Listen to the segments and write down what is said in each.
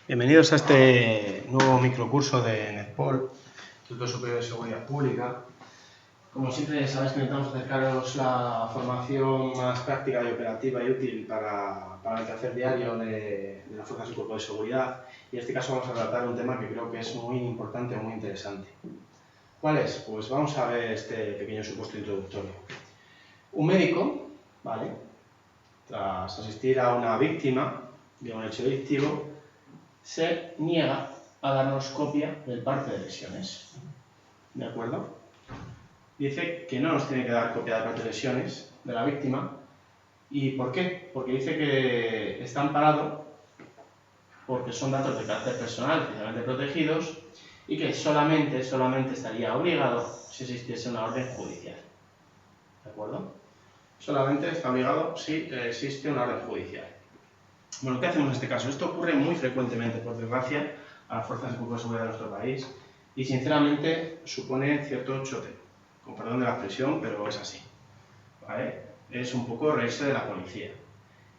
Bienvenidos a este nuevo microcurso de NetPol, Instituto Superior de Seguridad Pública. Como siempre sabéis que intentamos acercaros la formación más práctica y operativa y útil para el quehacer diario de las fuerzas y cuerpos de seguridad. Y en este caso vamos a tratar un tema que creo que es muy importante o muy interesante. ¿Cuál es? Pues vamos a ver este pequeño supuesto introductorio. Un médico, ¿vale?, tras asistir a una víctima de un hecho delictivo, se niega a darnos copia del parte de lesiones. ¿De acuerdo? Dice que no nos tiene que dar copia del parte de lesiones de la víctima. ¿Y por qué? Porque dice que está amparado porque son datos de carácter personal, especialmente protegidos, y que solamente estaría obligado si existiese una orden judicial. ¿De acuerdo? Solamente está obligado si existe una orden judicial. Bueno, ¿qué hacemos en este caso? Esto ocurre muy frecuentemente, por desgracia, a las fuerzas y cuerpos de seguridad de nuestro país y, sinceramente, supone cierto choque. Con perdón de la expresión, pero es así, ¿vale? Es un poco reírse de la policía.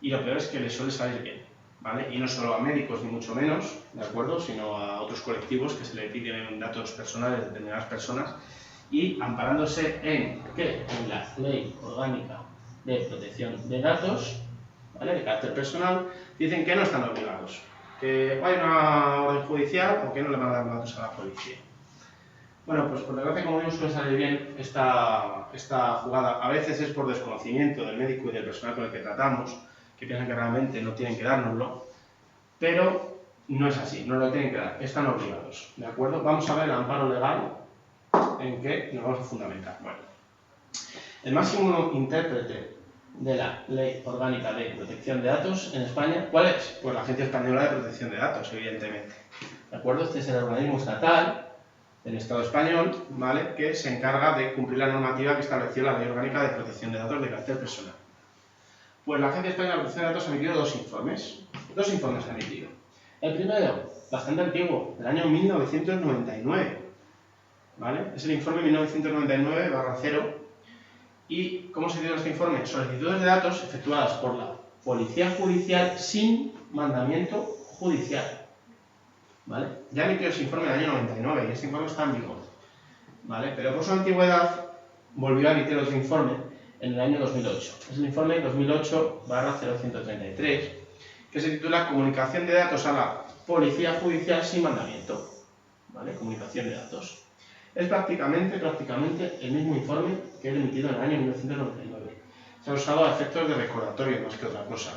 Y lo peor es que le suele salir bien, ¿vale? Y no solo a médicos, ni mucho menos, ¿de acuerdo?, sino a otros colectivos que se le piden datos personales de determinadas personas y amparándose en ¿qué? En la Ley Orgánica de Protección de Datos, ¿vale?, de carácter personal, dicen que no están obligados, que hay una orden judicial o que no le van a dar datos a la policía. Bueno, pues por desgracia, como digo, suele salir bien esta jugada. A veces es por desconocimiento del médico y del personal con el que tratamos, que piensan que realmente no tienen que dárnoslo, pero no es así, no lo tienen que dar, están obligados, ¿de acuerdo? Vamos a ver el amparo legal en que nos vamos a fundamentar. Bueno, el máximo intérprete de la Ley Orgánica de Protección de Datos en España, ¿cuál es? Pues la Agencia Española de Protección de Datos, evidentemente. ¿De acuerdo? Este es el organismo estatal del Estado español, ¿vale?, que se encarga de cumplir la normativa que estableció la Ley Orgánica de Protección de Datos de carácter personal. Pues la Agencia Española de Protección de Datos ha emitido dos informes ha emitido. El primero, bastante antiguo, del año 1999, ¿vale? Es el informe 1999/0. ¿Y cómo se titula este informe? Solicitudes de datos efectuadas por la Policía Judicial sin mandamiento judicial. ¿Vale? Ya emitió ese informe en el año 99 y este informe está en vigor, ¿vale? Pero por su antigüedad volvió a emitir otro informe en el año 2008. Es el informe 2008/0133, que se titula Comunicación de datos a la Policía Judicial sin mandamiento. ¿Vale? Comunicación de datos. Es prácticamente el mismo informe que he emitido en el año 1999. Se ha usado a efectos de recordatorio más que otra cosa.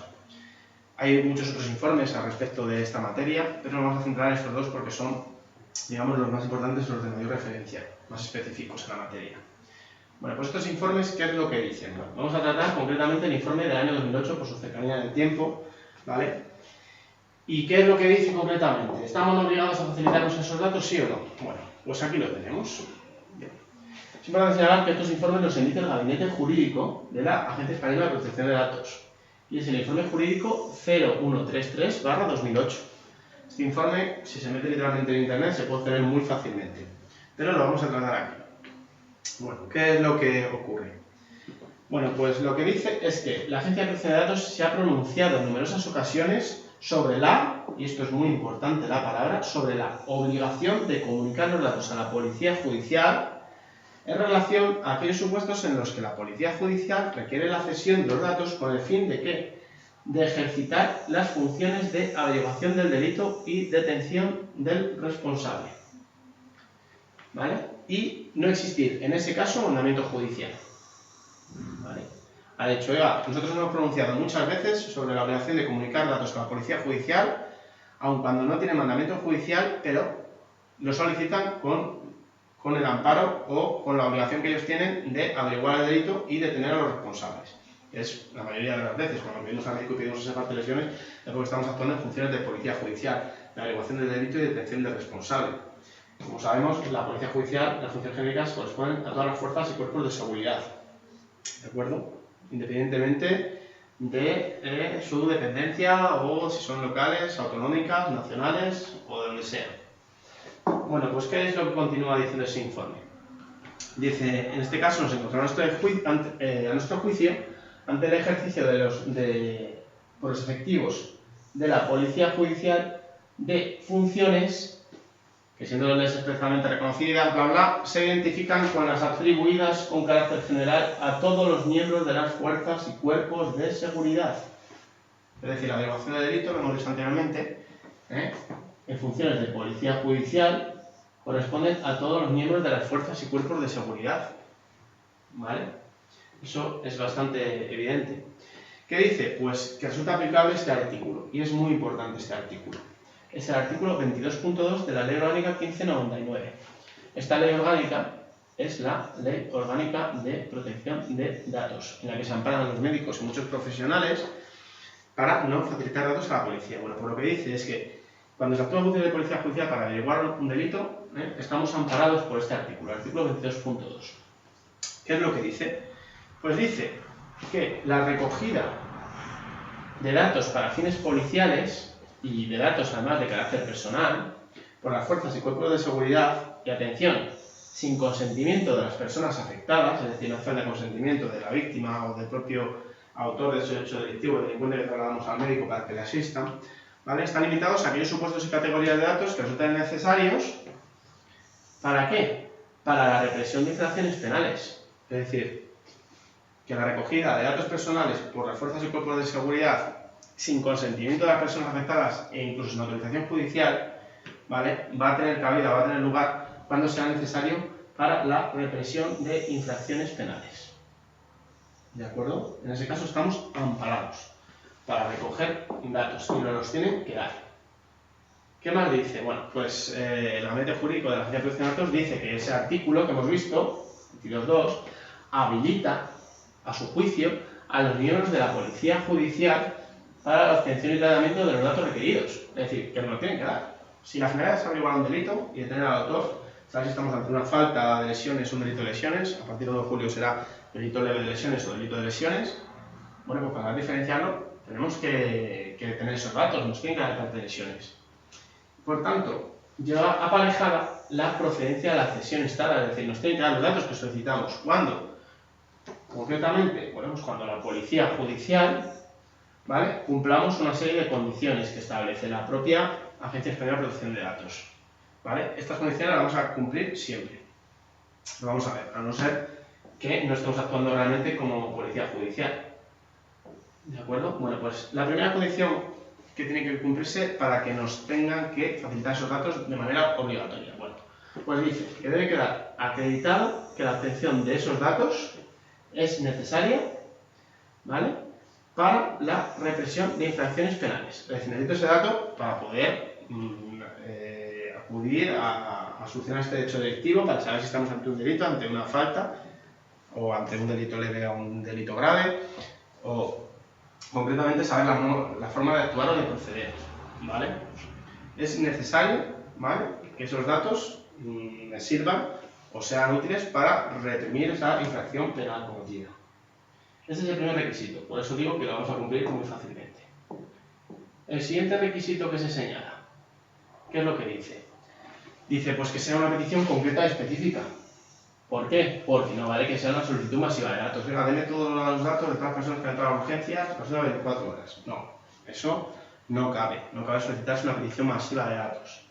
Hay muchos otros informes al respecto de esta materia, pero nos vamos a centrar en estos dos porque son, digamos, los más importantes, los de mayor referencia, más específicos en la materia. Bueno, pues estos informes, ¿qué es lo que dicen? Bueno, vamos a tratar concretamente el informe del año 2008 por su cercanía en el tiempo, ¿vale? ¿Y qué es lo que dice concretamente? ¿Estamos obligados a facilitarnos esos datos, sí o no? Bueno, pues aquí lo tenemos. Bien. Es importante señalar que estos informes los emite el Gabinete Jurídico de la Agencia Española de Protección de Datos. Y es el informe jurídico 0133/2008. Este informe, si se mete literalmente en internet, se puede obtener muy fácilmente. Pero lo vamos a tratar aquí. Bueno, ¿qué es lo que ocurre? Bueno, pues lo que dice es que la Agencia de Protección de Datos se ha pronunciado en numerosas ocasiones sobre y esto es muy importante la palabra, sobre la obligación de comunicar los datos a la Policía Judicial en relación a aquellos supuestos en los que la Policía Judicial requiere la cesión de los datos con el fin de ¿qué? De ejercitar las funciones de averiguación del delito y detención del responsable. ¿Vale? Y no existir, en ese caso, mandamiento judicial. ¿Vale? Ha dicho, oiga, nosotros hemos pronunciado muchas veces sobre la obligación de comunicar datos a la Policía Judicial, aun cuando no tiene mandamiento judicial, pero lo solicitan con el amparo o con la obligación que ellos tienen de averiguar el delito y detener a los responsables. Es la mayoría de las veces, cuando pedimos al médico y pedimos ese parte de lesiones, es porque estamos actuando en funciones de Policía Judicial, de averiguación del delito y detención del responsable. Como sabemos, la Policía Judicial, las funciones genéricas corresponden a todas las fuerzas y cuerpos de seguridad, ¿de acuerdo? Independientemente de su dependencia o si son locales, autonómicas, nacionales o de donde sea. Bueno, pues ¿qué es lo que continúa diciendo ese informe? Dice, en este caso nos encontramos a nuestro juicio ante el ejercicio por los efectivos de la Policía Judicial de funciones que, siendo leyes expresamente reconocidas, bla bla, se identifican con las atribuidas con carácter general a todos los miembros de las fuerzas y cuerpos de seguridad. Es decir, la delegación de delito, lo hemos visto anteriormente, en funciones de policía judicial, corresponden a todos los miembros de las fuerzas y cuerpos de seguridad. ¿Vale? Eso es bastante evidente. ¿Qué dice? Pues que resulta aplicable este artículo, y es muy importante este artículo. Es el artículo 22.2 de la Ley Orgánica 1599. Esta ley orgánica es la Ley Orgánica de Protección de Datos, en la que se amparan los médicos y muchos profesionales para no facilitar datos a la policía. Bueno, pues lo que dice es que cuando se actúa en función de policía judicial para averiguar un delito, estamos amparados por este artículo, el artículo 22.2. ¿Qué es lo que dice? Pues dice que la recogida de datos para fines policiales y de datos además de carácter personal por las fuerzas y cuerpos de seguridad, y atención, sin consentimiento de las personas afectadas, es decir, no hace falta consentimiento de la víctima o del propio autor de ese hecho delictivo, del delincuente que trasladamos al médico para que le asistan, ¿vale? Están limitados a aquellos supuestos y categorías de datos que resultan necesarios. ¿Para qué? Para la represión de infracciones penales. Es decir, que la recogida de datos personales por las fuerzas y cuerpos de seguridad sin consentimiento de las personas afectadas e incluso sin autorización judicial, ¿vale?, va a tener cabida, va a tener lugar cuando sea necesario para la represión de infracciones penales. ¿De acuerdo? En ese caso estamos amparados para recoger datos y nos los tienen que dar. ¿Qué más dice? Bueno, pues el gabinete jurídico de la Agencia de Protección de Datos dice que ese artículo que hemos visto, 22.2, habilita, a su juicio, a los miembros de la policía judicial para la obtención y tratamiento de los datos requeridos. Es decir, que nos lo tienen que dar. Si la finalidad es averiguar un delito y detener al autor, ¿sabes? Si estamos ante una falta de lesiones o un delito de lesiones, a partir de 1 de julio será delito leve de lesiones o delito de lesiones, bueno, pues para diferenciarlo tenemos que tener esos datos, nos tienen que dar parte de lesiones. Por tanto, lleva aparejada la procedencia de la cesión estada, es decir, nos tienen que dar los datos que solicitamos. ¿Cuándo? Concretamente, bueno, pues cuando la policía judicial, ¿vale?, cumplamos una serie de condiciones que establece la propia Agencia Española de Protección de Datos, ¿vale? Estas condiciones las vamos a cumplir siempre. Lo vamos a ver, a no ser que no estemos actuando realmente como policía judicial. ¿De acuerdo? Bueno, pues la primera condición que tiene que cumplirse para que nos tengan que facilitar esos datos de manera obligatoria. Bueno, pues dice que debe quedar acreditado que la obtención de esos datos es necesaria, ¿vale?, para la represión de infracciones penales. Es decir, necesito ese dato para poder acudir a solucionar este hecho delictivo, para saber si estamos ante un delito, ante una falta, o ante un delito leve o un delito grave, o concretamente saber la forma de actuar o de proceder, ¿vale? Es necesario, ¿vale?, que esos datos me sirvan o sean útiles para reprimir esa infracción penal cometida. Ese es el primer requisito, por eso digo que lo vamos a cumplir muy fácilmente. El siguiente requisito que se señala, ¿qué es lo que dice? Dice pues que sea una petición concreta y específica. ¿Por qué? Porque no vale que sea una solicitud masiva de datos. Venga, denme todos los datos de todas las personas que han entrado a urgencias, las 24 horas. No, eso no cabe. No cabe solicitarse una petición masiva de datos,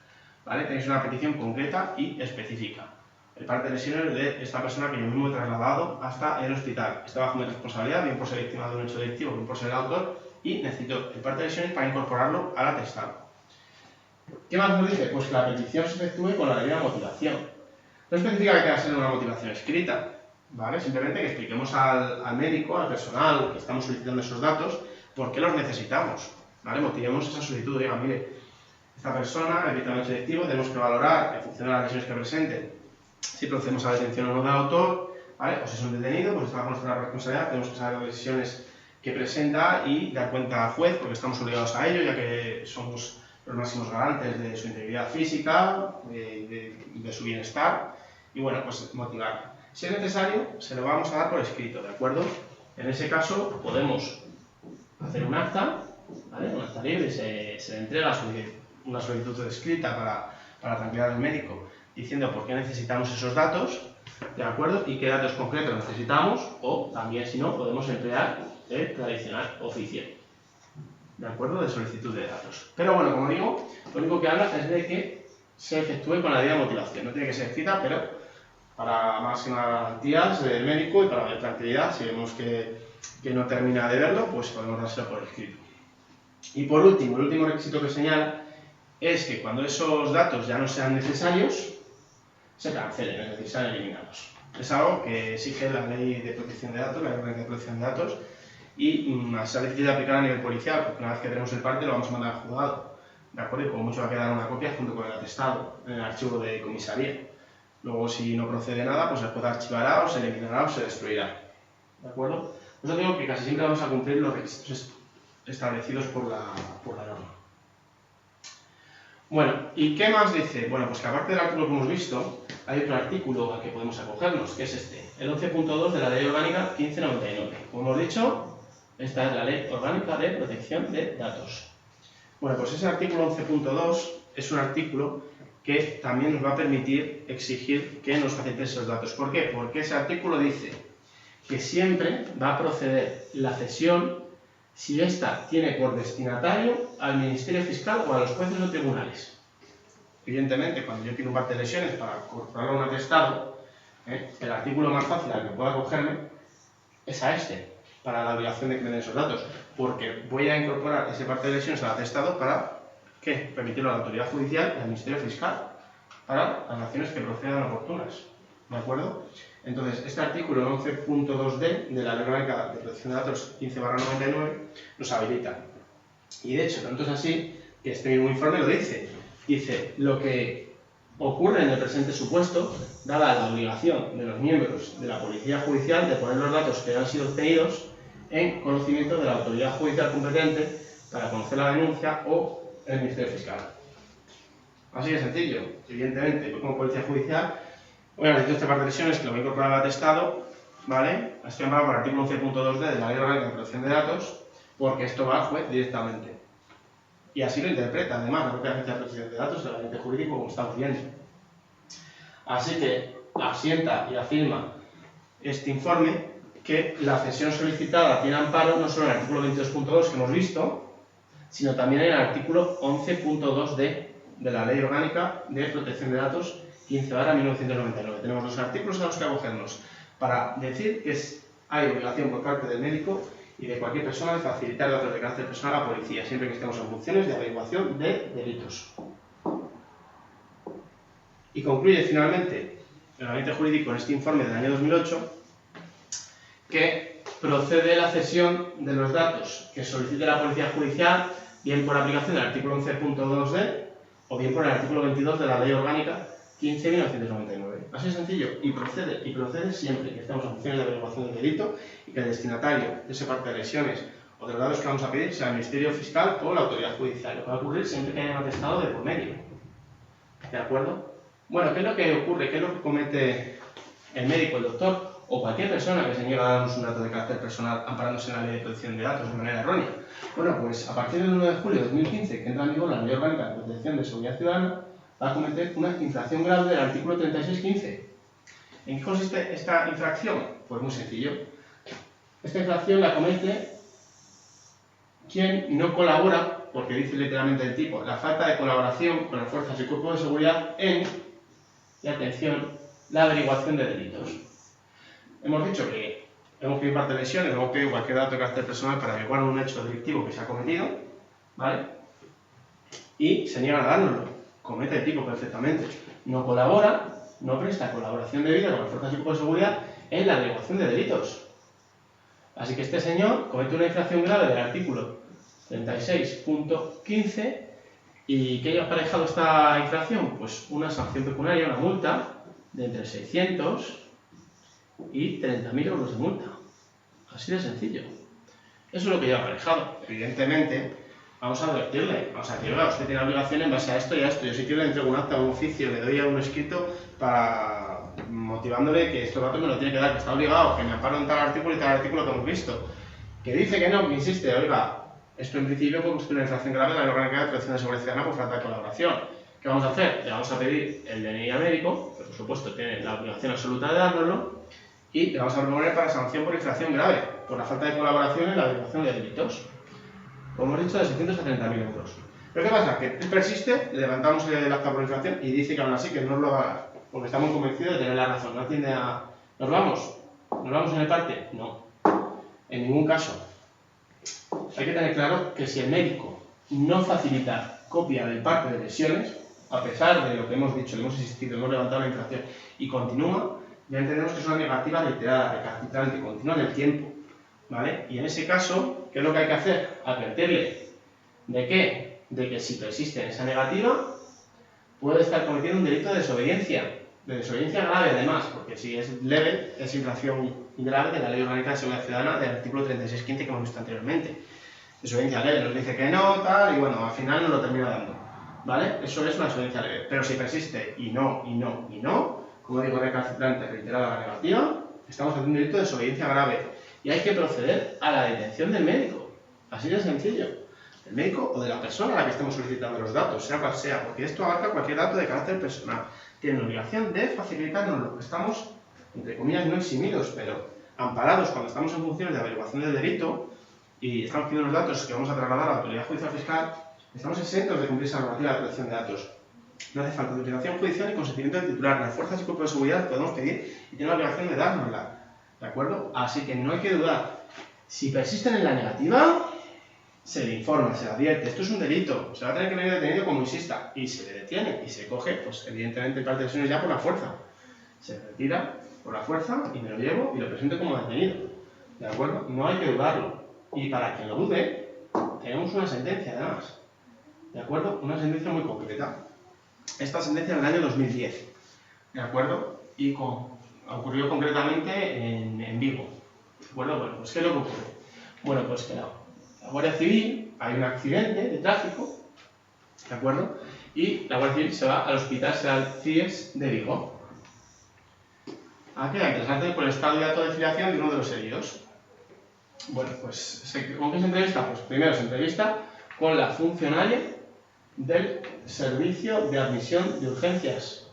¿vale? Tenéis una petición concreta y específica. El parte de lesiones de esta persona que yo mismo he trasladado hasta el hospital. Está bajo mi responsabilidad, bien por ser víctima de un hecho delictivo, bien por ser el autor, y necesito el parte de lesiones para incorporarlo al atestado. ¿Qué más nos dice? Pues que la petición se efectúe con la debida motivación. No especifica que tenga que ser una motivación escrita, ¿vale? Simplemente que expliquemos al médico, al personal que estamos solicitando esos datos, por qué los necesitamos, ¿vale? Motivemos esa solicitud. Diga, mire, esta persona, el víctima de un hecho delictivo, tenemos que valorar en función de las lesiones que presente si procedemos a la detención o no del autor, ¿vale? O si es un detenido, pues está bajo nuestra responsabilidad, tenemos que saber las lesiones que presenta y dar cuenta al juez, porque estamos obligados a ello, ya que somos los máximos garantes de su integridad física, de su bienestar, y bueno, pues motivarla. Si es necesario, se lo vamos a dar por escrito, ¿de acuerdo? En ese caso, podemos hacer un acta, ¿vale?, un acta libre, se le entrega una solicitud escrita para tranquilidad del médico, diciendo por qué necesitamos esos datos, ¿de acuerdo?, y qué datos concretos necesitamos, o también, si no, podemos emplear el tradicional oficio, ¿de acuerdo?, de solicitud de datos. Pero bueno, como digo, lo único que habla es de que se efectúe con la debida motivación. No tiene que ser escrita, pero para máximas garantías del médico y para mayor tranquilidad, si vemos que no termina de verlo, pues podemos dárselo por escrito. Y por último, el último requisito que señala es que cuando esos datos ya no sean necesarios, se cancelen, es decir, sean eliminados. Es algo que exige la Ley de Protección de Datos, la Ley Orgánica de Protección de Datos, y se ha decidido aplicar a nivel policial, porque una vez que tenemos el parte lo vamos a mandar al juzgado, ¿de acuerdo? Y como mucho va a quedar una copia junto con el atestado en el archivo de comisaría. Luego, si no procede nada, pues el juez archivará o se eliminará o se destruirá, ¿de acuerdo? Por eso digo que casi siempre vamos a cumplir los requisitos establecidos por la norma. Bueno, ¿y qué más dice? Bueno, pues que aparte del artículo que hemos visto, hay otro artículo al que podemos acogernos, que es este, el 11.2 de la Ley Orgánica 1599. Como hemos dicho, esta es la Ley Orgánica de Protección de Datos. Bueno, pues ese artículo 11.2 es un artículo que también nos va a permitir exigir que nos facilite esos datos. ¿Por qué? Porque ese artículo dice que siempre va a proceder la cesión si ésta tiene por destinatario al Ministerio Fiscal o a los jueces o tribunales. Evidentemente, cuando yo quiero un parte de lesiones para incorporarlo a un atestado, el artículo más fácil al que pueda acogerme es a este, para la obligación de que me den esos datos, porque voy a incorporar ese parte de lesiones al atestado para, ¿qué? Permitirlo a la autoridad judicial y al Ministerio Fiscal, para las acciones que procedan oportunas, ¿de acuerdo? Entonces, este artículo 11.2d de la Ley Orgánica de Protección de Datos 15/99 nos habilita. Y de hecho, tanto es así que este mismo informe lo dice. Dice, lo que ocurre en el presente supuesto, dada la obligación de los miembros de la Policía Judicial de poner los datos que han sido obtenidos en conocimiento de la autoridad judicial competente para conocer la denuncia o el Ministerio Fiscal. Así de sencillo. Evidentemente, yo como Policía Judicial voy a necesitar este par de lesiones que lo voy a incorporar al atestado, ¿vale? Estoy amparado por el artículo 11.2d de la Ley Orgánica de Protección de Datos, porque esto va al juez directamente. Y así lo interpreta, además, la propia Agencia de Protección de Datos, el agente jurídico, como estamos viendo. Así que asienta y afirma este informe que la cesión solicitada tiene amparo no solo en el artículo 22.2 que hemos visto, sino también en el artículo 11.2d de la Ley Orgánica de Protección de Datos 15/1999. Tenemos dos artículos a los que acogernos para decir que hay obligación por parte del médico y de cualquier persona de facilitar datos de carácter personal a la policía, siempre que estemos en funciones de averiguación de delitos. Y concluye finalmente el gabinete jurídico en este informe del año 2008 que procede la cesión de los datos que solicite la Policía Judicial, bien por aplicación del artículo 11.2d o bien por el artículo 22 de la Ley Orgánica 15/1999. Así de sencillo, y procede siempre que estemos en funciones de averiguación del delito y que el destinatario de esa parte de lesiones o de los datos que vamos a pedir sea el Ministerio Fiscal o la autoridad judicial. Lo que va a ocurrir siempre que haya un atestado de por medio. ¿De acuerdo? Bueno, ¿qué es lo que ocurre? ¿Qué es lo que comete el médico, el doctor o cualquier persona que se niega a darnos un dato de carácter personal amparándose en la Ley de Protección de Datos de manera errónea? Bueno, pues a partir del 1 de julio de 2015, que entra en vigor la Ley Orgánica de Protección de Seguridad Ciudadana, va a cometer una infracción grave del artículo 3615. ¿En qué consiste esta infracción? Pues muy sencillo. Esta infracción la comete quien no colabora, porque dice literalmente el tipo, la falta de colaboración con las fuerzas y cuerpos de seguridad en, y atención, la averiguación de delitos. Hemos dicho que hemos pedido parte de lesiones, hemos pedido cualquier dato de carácter personal para averiguar un hecho delictivo que se ha cometido, ¿vale? Y se niegan a dárnoslo. Comete el tipo perfectamente. No colabora, no presta colaboración debida con las fuerzas y cuerpos de seguridad en la averiguación de delitos. Así que este señor comete una infracción grave del artículo 36.15 ¿y qué ha aparejado esta infracción? Pues una sanción pecuniaria, una multa de entre 600 y 30.000 euros de multa. Así de sencillo. Eso es lo que lleva aparejado. Evidentemente, vamos a advertirle, usted tiene obligación en base a esto y a esto. Yo si quiero le entrego un acta, un oficio, le doy a un escrito para motivándole que estos datos me lo tiene que dar, que está obligado, que me amparo en tal artículo y tal artículo que hemos visto. Que dice que no, que insiste, oiga, esto en principio puede constituir una infracción grave de la Ley Orgánica de Protección de Seguridad Ciudadana por falta de colaboración. ¿Qué vamos a hacer? Le vamos a pedir el DNI al médico, que por supuesto tiene la obligación absoluta de dárnoslo, y le vamos a proponer para sanción por infracción grave, por la falta de colaboración en la averiguación de delitos. Como hemos dicho, de 600 a 30.000 euros. Pero ¿qué pasa? Que persiste, levantamos el acta por infracción y dice que aún así que no lo haga, porque estamos convencidos de tener la razón. No atiende a... ¿Nos vamos? ¿Nos vamos en el parte? No. En ningún caso. Hay que tener claro que si el médico no facilita copia del parte de lesiones, a pesar de lo que hemos dicho, le hemos insistido, hemos levantado la infracción y continúa, ya entendemos que es una negativa reiterada, recalcitrante, continua en el tiempo, ¿vale? Y en ese caso, ¿qué es lo que hay que hacer? Advertirle. ¿De qué? De que si persiste en esa negativa, puede estar cometiendo un delito de desobediencia grave además, porque si es leve, es infracción grave de la Ley Orgánica de Seguridad Ciudadana del artículo 36.15 que hemos visto anteriormente. Desobediencia leve, nos dice que no, tal, y bueno, al final nos lo termina dando, ¿vale? Eso es una desobediencia leve, pero si persiste y no, como digo, recalcitrante, reiterada la negativa, estamos haciendo un delito de desobediencia grave y hay que proceder a la detención del médico, así de sencillo. Del médico o de la persona a la que estemos solicitando los datos, sea cual sea, porque esto abarca cualquier dato de carácter personal. Tienen la obligación de facilitarnos. Estamos, entre comillas, no eximidos, pero amparados cuando estamos en funciones de averiguación del delito y estamos pidiendo los datos que vamos a trasladar a la autoridad judicial fiscal, estamos exentos de cumplir esa normativa de protección de datos. No hace falta autorización judicial ni consentimiento del titular. Las fuerzas y cuerpos de seguridad podemos pedir y tienen la obligación de dárnosla. ¿De acuerdo? Así que no hay que dudar. Si persisten en la negativa, se le informa, se le advierte, esto es un delito, se va a tener que venir detenido como insista, y se le detiene, y se coge, pues evidentemente parte de lesiones ya por la fuerza. Se retira por la fuerza y me lo llevo y lo presento como detenido. ¿De acuerdo? No hay que dudarlo. Y para quien lo dude, tenemos una sentencia además. ¿De acuerdo? Una sentencia muy concreta. Esta sentencia en el año 2010. ¿De acuerdo? Y ocurrió concretamente en Vigo. ¿De acuerdo? Bueno, pues ¿qué es lo que ocurre? Bueno, pues que la Guardia Civil, hay un accidente de tráfico, ¿de acuerdo? Y la Guardia Civil se va al hospital, será el CIES de Vigo. Aquí hay que trasladar por el estado de datos de filiación de uno de los heridos. Bueno, pues, ¿con qué se entrevista? Pues primero se entrevista con la funcionaria del Servicio de Admisión de Urgencias,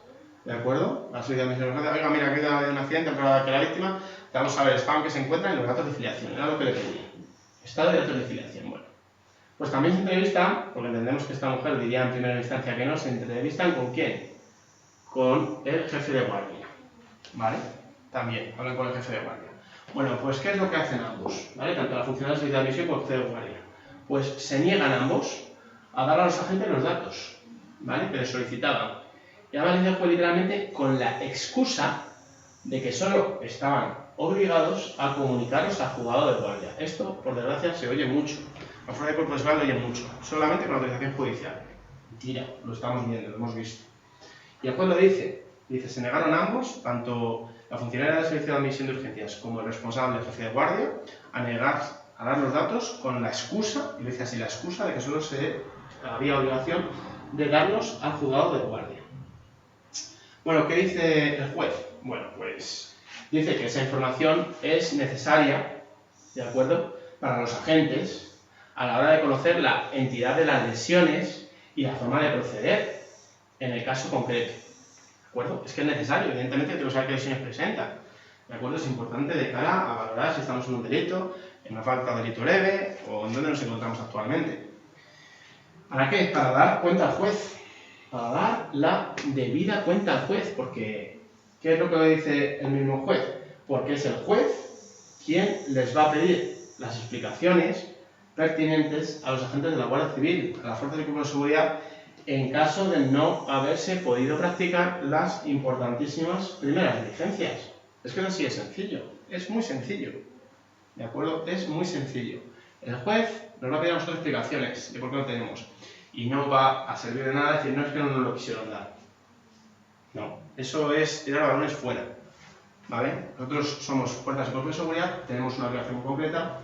¿de acuerdo? La Servicio de Admisión de Urgencias, oiga, mira, aquí hay un accidente, pero que la víctima, vamos a ver el estado en que se encuentra y los datos de filiación, era lo que le pedía. Estado de datos de filiación, bueno. Pues también se entrevistan, porque entendemos que esta mujer diría en primera instancia que no, se entrevistan ¿con quién? Con el jefe de guardia, ¿vale? También, hablan con el jefe de guardia. Bueno, pues ¿qué es lo que hacen ambos? ¿Vale? Tanto la funcionaria del servicio de admisión como el jefe de guardia. Pues se niegan ambos a dar a los agentes los datos, ¿vale? Que les solicitaban. Y además les dejó literalmente con la excusa de que solo estaban obligados a comunicarlos al juzgado de guardia. Esto, por desgracia, se oye mucho. La fuerza de cuerpo de seguridad lo oye mucho, solamente con autorización judicial. Mentira, lo estamos viendo, lo hemos visto. Y el juez lo dice, se negaron ambos, tanto la funcionaria del servicio de admisión de urgencias como el responsable del jefe de guardia, a dar los datos con la excusa, y lo dice así, la excusa de que solo había obligación de darlos al juzgado de guardia. Bueno, ¿qué dice el juez? Bueno, pues dice que esa información es necesaria, ¿de acuerdo?, para los agentes a la hora de conocer la entidad de las lesiones y la forma de proceder en el caso concreto. ¿De acuerdo? Es que es necesario, evidentemente tengo que saber qué lesiones presentan. ¿De acuerdo? Es importante de cara a valorar si estamos en un delito, en una falta de delito leve o en dónde nos encontramos actualmente. ¿Para qué? Para dar cuenta al juez. Para dar la debida cuenta al juez, porque ¿qué es lo que dice el mismo juez? Porque es el juez quien les va a pedir las explicaciones pertinentes a los agentes de la Guardia Civil, a las fuerzas de cuerpo de seguridad, en caso de no haberse podido practicar las importantísimas primeras diligencias. Es que no es así de sencillo, es muy sencillo. ¿De acuerdo? Es muy sencillo. El juez nos va a pedir a nosotros explicaciones de por qué no tenemos. Y no va a servir de nada decir, no, es que no nos lo quisieron dar. No, eso es tirar balones fuera. ¿Vale? Nosotros somos fuerzas de cuerpo de seguridad, tenemos una obligación concreta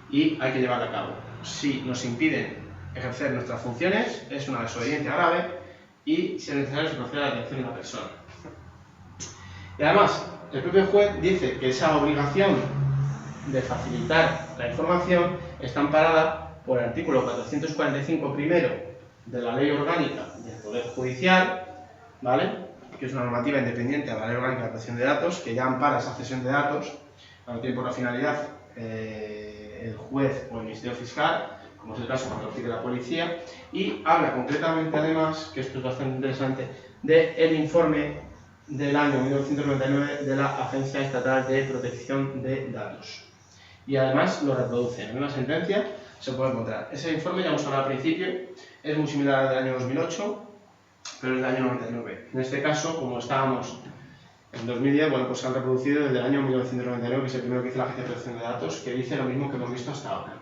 y hay que llevarla a cabo. Si nos impiden ejercer nuestras funciones, es una desobediencia grave y, si es necesario, se procede a la detención de una persona. Y además, el propio juez dice que esa obligación de facilitar la información está amparada por el artículo 445 primero de la Ley Orgánica del Poder Judicial, ¿vale?, que es una normativa independiente a la Ley Orgánica de Protección de Datos, que ya ampara esa cesión de datos, no tiene por la finalidad el juez o el Ministerio Fiscal, como es el caso cuando lo pide la policía, y habla concretamente además, que esto es bastante interesante, del informe del año 1999 de la Agencia Estatal de Protección de Datos. Y además lo reproduce. En una sentencia se puede encontrar. Ese informe, ya hemos hablado al principio, es muy similar al del año 2008, pero es del año 99. En este caso, como estábamos en 2010, bueno, pues se han reproducido desde el año 1999, que es el primero que hizo la Agencia de Protección de Datos, que dice lo mismo que hemos visto hasta ahora.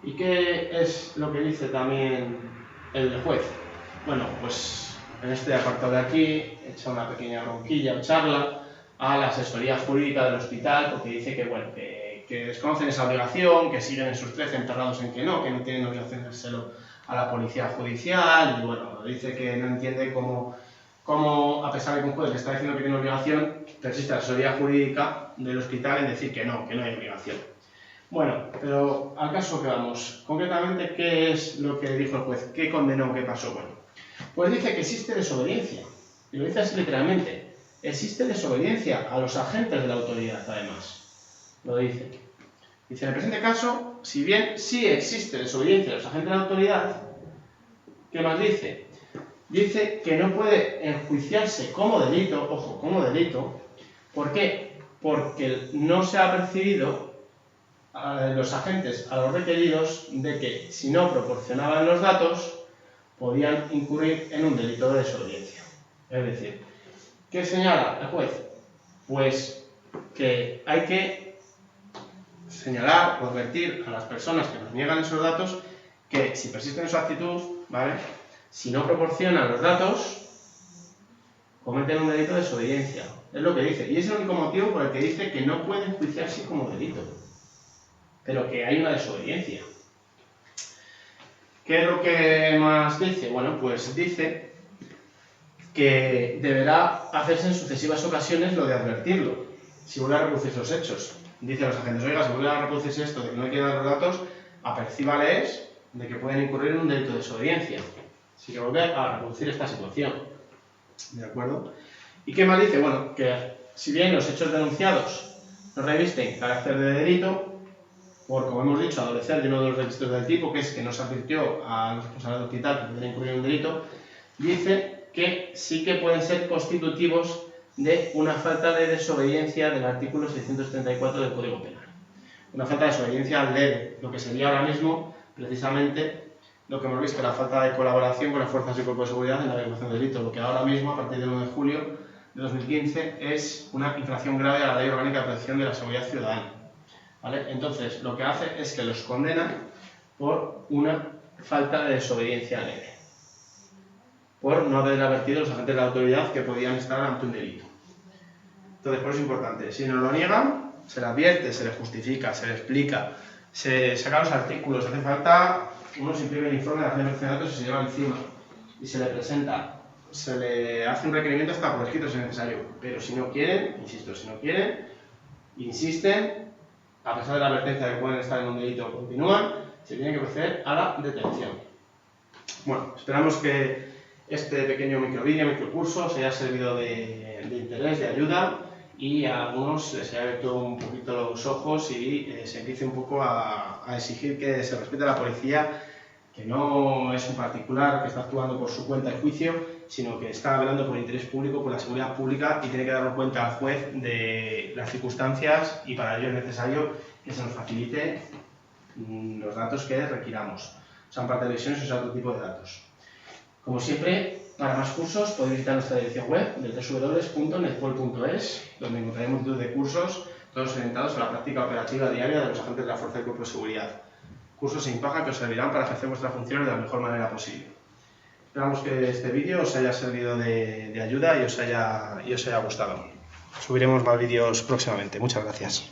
¿Y qué es lo que dice también el juez? Bueno, pues en este apartado de aquí echa una pequeña bronquilla o charla a la asesoría jurídica del hospital, porque dice que, bueno, que desconocen esa obligación, que siguen en sus 13 enterrados en que no tienen obligación de hacérselo a la policía judicial, y bueno, dice que no entiende cómo a pesar de que un juez le está diciendo que tiene obligación, persiste la asesoría jurídica del hospital en decir que no hay obligación. Bueno, pero al caso que vamos, concretamente, ¿qué es lo que dijo el juez? ¿Qué condenó? ¿Qué pasó? Bueno, pues dice que existe desobediencia, y lo dice así literalmente, existe desobediencia a los agentes de la autoridad, además, lo dice. Dice, en el presente caso, si bien sí existe desobediencia a los agentes de la autoridad, ¿qué más dice? Dice que no puede enjuiciarse como delito, ojo, como delito. ¿Por qué? Porque no se ha percibido los agentes a los requeridos de que si no proporcionaban los datos podían incurrir en un delito de desobediencia. Es decir, ¿qué señala el juez? Pues que hay que señalar o advertir a las personas que nos niegan esos datos que si persisten en su actitud, ¿vale?, si no proporcionan los datos, cometen un delito de desobediencia. Es lo que dice. Y es el único motivo por el que dice que no puede enjuiciarse como delito, pero que hay una desobediencia. ¿Qué es lo que más dice? Bueno, pues dice que deberá hacerse en sucesivas ocasiones lo de advertirlo, si vuelve a reproducirse los hechos. Dice a los agentes, oiga, si vuelve a reproducirse esto de que no hay que dar los datos, apercíbales de que pueden incurrir en un delito de desobediencia. Así que volver a reproducir esta situación. ¿De acuerdo? ¿Y qué más dice? Bueno, que si bien los hechos denunciados no revisten carácter de delito, por, como hemos dicho, adolecer de uno de los requisitos del tipo, que es que no se advirtió a los responsables del hospital que podrían incurrir en un delito, dice que sí que pueden ser constitutivos de una falta de desobediencia del artículo 634 del Código Penal. Una falta de desobediencia leve, lo que sería ahora mismo, precisamente, lo que hemos visto, la falta de colaboración con las fuerzas y cuerpos de seguridad en la ejecución del delito, lo que ahora mismo, a partir del 1 de julio de 2015, es una infracción grave a la Ley Orgánica de Protección de la Seguridad Ciudadana. ¿Vale? Entonces, lo que hace es que los condena por una falta de desobediencia leve, por no haber advertido a los agentes de la autoridad que podían estar ante un delito. Entonces, por eso es importante, si nos lo niegan, se le advierte, se le justifica, se le explica, se sacan los artículos, hace falta, uno se imprime el informe de la Agencia de Protección de Datos y se lleva encima y se le presenta, se le hace un requerimiento hasta por escrito si es necesario, pero si no quieren, insisto, si no quieren, insisten, a pesar de la advertencia de que pueden estar en un delito, continúan, se tiene que proceder a la detención. Bueno, esperamos que este pequeño microvídeo, microcurso, os haya servido de interés, de ayuda, y a algunos les haya abierto un poquito los ojos y se empiece un poco a exigir que se respete a la policía, que no es un particular que está actuando por su cuenta y juicio, sino que está velando por el interés público, por la seguridad pública, y tiene que dar cuenta al juez de las circunstancias, y para ello es necesario que se nos facilite los datos que requiramos, sean parte de televisiones o sea otro tipo de datos. Como siempre, para más cursos podéis visitar nuestra dirección web de www.netpol.es, donde encontraremos multitud de cursos, todos orientados a la práctica operativa diaria de los agentes de la Fuerza y Cuerpo de Seguridad. Cursos sin paga que os servirán para ejercer vuestras funciones de la mejor manera posible. Esperamos que este vídeo os haya servido de ayuda y os haya gustado. Subiremos más vídeos próximamente. Muchas gracias.